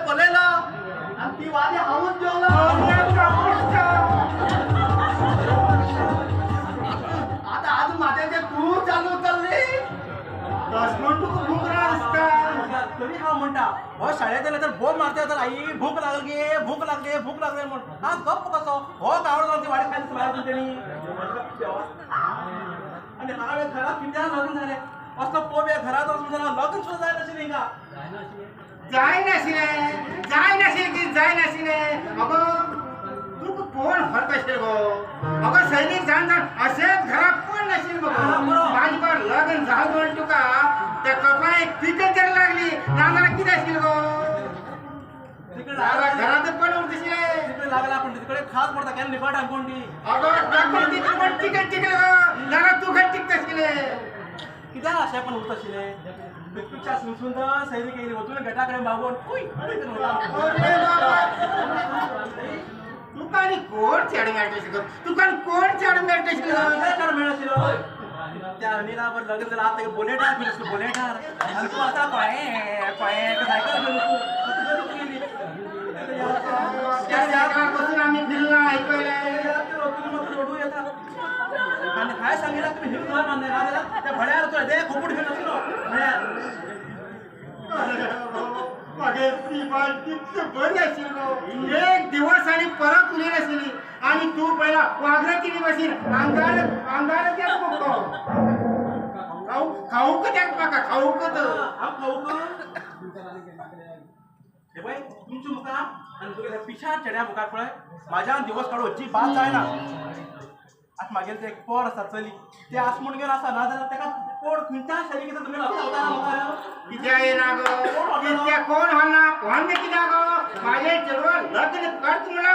पलेला आणि ती वाली हाऊन जेवला. आता आज माझ्याचे तू चालू चालली भूक असता तरी हा म्हणता हो शाळेत गेलं तर बोल मारते तर आई भूक लागली भूक लागली म्हणून हा गप्प कसं हो गावड जाऊन ती वाडी खायला बाहेर त्यांनी आणि हा वेळ घरात किती लग्न झाले असं पोबे घरात असून जरा लग्न सुद्धा जायला नसेल का जाय नशिले अगं तू कोण हरत असेल गो अगं सैनिक जाण असेच घरात कोण नसेल बघ माझी पर लग्न झालं तुका त्या कपडा एक पिकन तरी लागली नानाला किती असेल गो तिकडे घरात पण उठशील तिकडे लागला आपण तिकडे खास पडता काय निकट आणखोन ती अगं तिकडे पण टिकल नाना तू घट टिकत असले किती अशा पण होत असेल बिस्कुटच्या सुंदर सैनिक गेली होतो गटाकडे मागून तुकानी कोण चढ मिळते तुकान कोण चढ मिळते त्या अनिलावर लग्न झालं आता बोलेटार फिरतो बोलेटार आणि तू आता त्यापासून आम्ही फिरलो ऐकलं रोडू येतात आणि काय सांगितलं तुम्ही हिंदू मान्य राहिला त्या भड्यावर तुला दे खोपूट घेऊन असलो एक दिवस आणि परत उली नसली आणि तू पहिला वाघरा किती बसील अंगार त्यात खाऊ का त्यात पाका खाऊ का हे बाई तुमची मुका आणि तुला पिछा चढ्या मुखात पळय माझ्या दिवस काढू जी बात आहे ना आज मागेल ते एक पोर असतात चली ते आज म्हणून गेला असा ना जरा त्याला पोर तुमच्या शरीर तुम्ही कित्या येना गो कित्या कोण होणार कोण कित्या गो माझे चढवा लग्न कर तुम्हाला